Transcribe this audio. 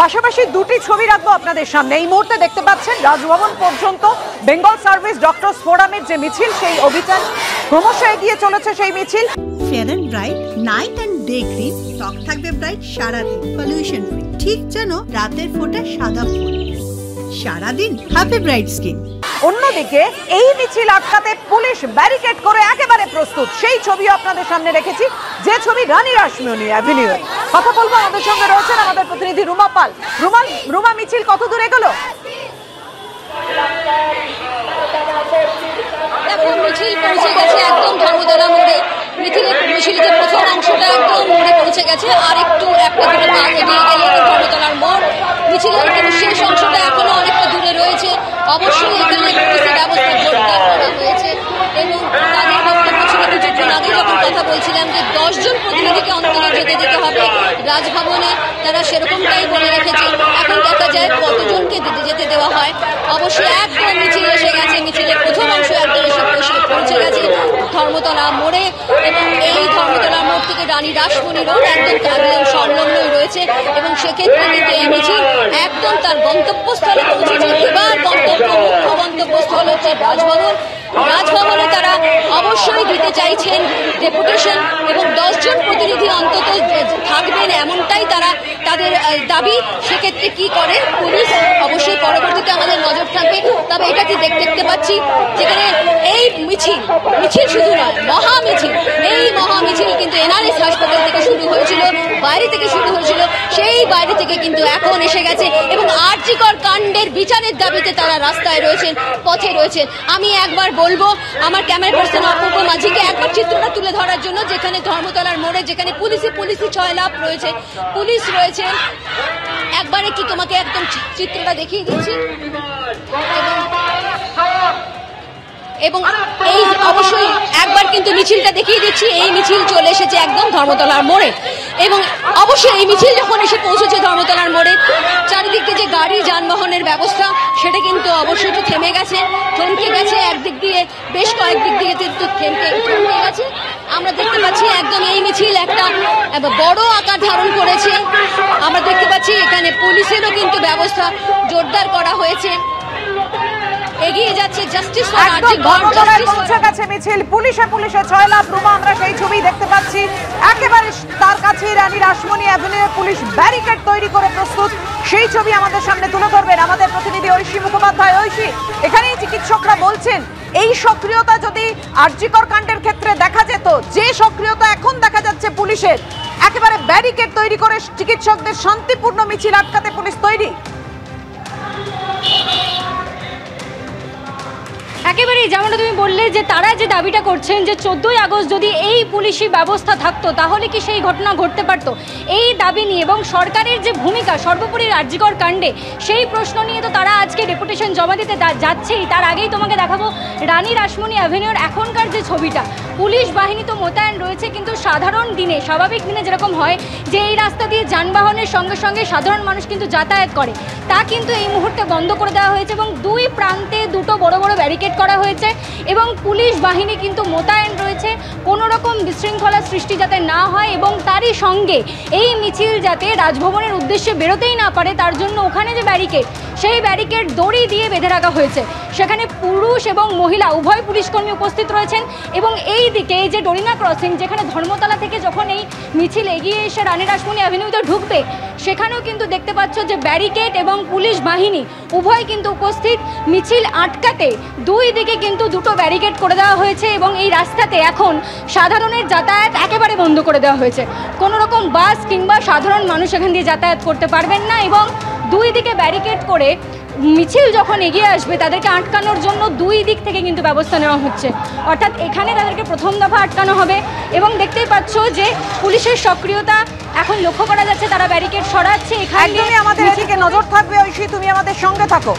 পাশাপাশি দুটি ছবি রাখবো আপনাদের সামনে। এই মুহূর্তে দেখতে পাচ্ছেন রাজভবন পর্যন্ত বেঙ্গল সার্ভিস ডক্টরস ফোরামের যে মিছিল, সেই অভিযান ক্রমশ এগিয়ে চলেছে। সেই মিছিল fair and bright night and day cream, ত্বক থাকবে ব্রাইট সারাদিন, পলিউশন ফ্রি, ঠিক যেন রাতের ফোঁটা সাদা ফুল, সারাদিন হ্যাপি ব্রাইট স্কিন। অন্যদিকে এই মিছিল আটকাতে পুলিশ ব্যারিকেড করে একেবারে প্রস্তুত। সেই ছবিও আপনাদের সামনে রেখেছি, যে ছবি রানী রাসমণি অ্যাভিনিউ। কথা বলবো, আমাদের সঙ্গে রয়েছেন আমাদের প্রতিনিধি রুমা পাল। রুমা, মিছিল কত দূর এগোলো? মিছিল পৌঁছে গেছে একদম ধর্মতলা মোড়ে। মিছিলের প্রথম অংশটা একদম মোড়ে পৌঁছে গেছে, আর একটু একটা দূরে পা এগিয়ে গেলে ধর্মতলার মোড়। মিছিলের কিন্তু শেষ অংশটা এখনো অনেকটা দূরে রয়েছে। অবশ্যই এখানে পুলিশের ব্যবস্থা জোরদার করা হয়েছে এবং তাদের বক্তব্য ছিল কিছুক্ষণ আগে যখন কথা বলছিলাম যে 10 জন প্রতিনিধিকে অন্তত যেতে দিতে হবে রাজভবনে, তারা সেরকমটাই বলে রেখেছে। এখন দেখা যায় কতজনকে যেতে দেওয়া হয়। অবশ্যই একদম মিছিল এসে গেছে, মিছিলের প্রথম অংশ একদম এসে পৌঁছে গেছে ধর্মতলা মোড়ে এবং এই ধর্মতলা মোড় থেকে রানী রাসমণি রোড একদম সংলগ্নই রয়েছে এবং সেক্ষেত্রে কিন্তু এই মিছিল একদম তার গন্তব্যস্থলে পৌঁছেছে। এবার মুখ্য গন্তব্যস্থল হচ্ছে রাজভবন। রাজভবনে তারা অবশ্যই দিতে চাইছেন ডেপুটেশন এবং 10 জন প্রতিনিধি অন্তত থাকবেন, এমনটাই তাদের দাবি। সেক্ষেত্রে কি করে পুলিশ অবশ্যই পরবর্তীতে আমাদের নজর থাকবে। তবে এটা কি দেখতে পাচ্ছি যেখানে এই মিছিল শুধু নয়, মহামিছিল। এই মহামিছিল কিন্তু এনআরএস হাসপাতাল থেকে শুরু হয়েছিল, বাইরে থেকে শুরু হয়েছিল, সেই বাইরে থেকে কিন্তু এখন এসে গেছে এবং আরজিকর কাণ্ডের বিচারের দাবিতে তারা রাস্তায় রয়েছেন, পথে রয়েছেন। আমি একবার বলবো আমার ক্যামেরা পার্সন অপূর্ব মাঝিকে একবার চিত্রটা তুলে ধরার জন্য, যেখানে ধর্মতলার মোড়ে যেখানে পুলিশি ছয়লাভ রয়েছে, পুলিশ রয়েছে। একবার একটু তোমাকে একদম চিত্রটা দেখিয়ে দিচ্ছি এবং এই অবশ্যই একবার কিন্তু মিছিলটা দেখিয়ে দিচ্ছি। এই মিছিল চলে এসেছে একদম ধর্মতলার মোড়ে এবং অবশ্যই এই মিছিল যখন এসে পৌঁছেছে ধর্মতলার মোড়ে, চারিদিকে যে গাড়ি যানবাহনের ব্যবস্থা সেটা কিন্তু অবশ্যই একটু থেমে গেছে, থমকে গেছে। একদিক দিয়ে বেশ কয়েকদিক দিয়ে কিন্তু থমকে গেছে। আমরা দেখতে পাচ্ছি একদম এই মিছিল একটা বড় আকার ধারণ করেছে। আমরা দেখতে পাচ্ছি এখানে পুলিশেরও কিন্তু ব্যবস্থা জোরদার করা হয়েছে। এগিয়ে যাচ্ছে জাস্টিস ফর আরজিকর। পৌঁছে গেছে মিছিল, পুলিশে ছয়লাভ। রুমা, আমরা সেই ছবি দেখতে পাচ্ছি। একেবারে তার কাছেই রানী রাসমণি অ্যাভিনিউ, পুলিশ ব্যারিকেড তৈরি করে প্রস্তুত। সেই ছবি আমাদের সামনে তুলে ধরবেন আমাদের প্রতিনিধি ঐশী মুখোপাধ্যায়। ঐশী, এখানেই চিকিৎসকরা বলছেন এই সক্রিয়তা যদি আরজিকর কাণ্ডের ক্ষেত্রে দেখা যেত, যে সক্রিয়তা এখন দেখা যাচ্ছে পুলিশের, একেবারে ব্যারিকেড তৈরি করে চিকিৎসকদের শান্তিপূর্ণ মিছিল আটকাতে পুলিশ তৈরি। একেবারেই যেমনটা তুমি বললে যে তারা যে দাবিটা করছেন যে 14ই আগস্ট যদি এই পুলিশি ব্যবস্থা থাকতো তাহলে কি সেই ঘটনা ঘটতে পারতো, এই দাবি নিয়ে এবং সরকারের যে ভূমিকা সর্বোপরি আরজিকর কাণ্ডে, সেই প্রশ্ন নিয়ে তো তারা আজকে ডেপুটেশন জমা দিতে যাচ্ছেই। তার আগেই তোমাকে দেখাবো রানী রাসমণি অ্যাভিনিউর এখনকার যে ছবিটা। পুলিশ বাহিনী তো মোতায়েন রয়েছে, কিন্তু সাধারণ দিনে, স্বাভাবিক দিনে যেরকম হয় যে এই রাস্তা দিয়ে যানবাহনের সঙ্গে সঙ্গে সাধারণ মানুষ কিন্তু যাতায়াত করে, তা কিন্তু এই মুহূর্তে বন্ধ করে দেওয়া হয়েছে এবং দুই প্রান্তে দুটো বড় বড় ব্যারিকেড করা হয়েছে এবং পুলিশ বাহিনী কিন্তু মোতায়েন রয়েছে কোনো রকম বিশৃঙ্খলা সৃষ্টি যাতে না হয় এবং তারই সঙ্গে এই মিছিল যাতে রাজভবনের উদ্দেশ্যে বেরোতেই না পারে, তার জন্য ওখানে যে ব্যারিকেড, সেই ব্যারিকেড দড়ি দিয়ে বেঁধে রাখা হয়েছে। সেখানে পুরুষ এবং মহিলা উভয় পুলিশকর্মী উপস্থিত রয়েছেন এবং এই দিকে এই যে ডরিনা ক্রসিং, যেখানে ধর্মতলা থেকে যখন এই মিছিল এগিয়ে এসে রানী রাসমণি অ্যাভিনিউতে ঢুকবে, সেখানেও কিন্তু দেখতে পাচ্ছ যে ব্যারিকেড এবং পুলিশ বাহিনী উভয় কিন্তু উপস্থিত। মিছিল আটকাতে দুই দিকে কিন্তু দুটো ব্যারিকেড করে দেওয়া হয়েছে এবং এই রাস্তাতে এখন সাধারণের যাতায়াত একেবারে বন্ধ করে দেওয়া হয়েছে। কোনো রকম বাস কিংবা সাধারণ মানুষ এখান দিয়ে যাতায়াত করতে পারবেন না এবং দুই দিকে ব্যারিকেড করে মিছিল যখন এগিয়ে আসবে তাদেরকে আটকানোর জন্য দুই দিক থেকে কিন্তু ব্যবস্থা নেওয়া হচ্ছে। অর্থাৎ এখানে তাদেরকে প্রথম দফা আটকানো হবে এবং দেখতেই পাচ্ছ যে পুলিশের সক্রিয়তা এখন লক্ষ্য করা যাচ্ছে, তারা ব্যারিকেড সরাচ্ছে। এখানে আমাদের এদিকে নজর থাকবে। ঐশী, তুমি আমাদের সঙ্গে থাকো।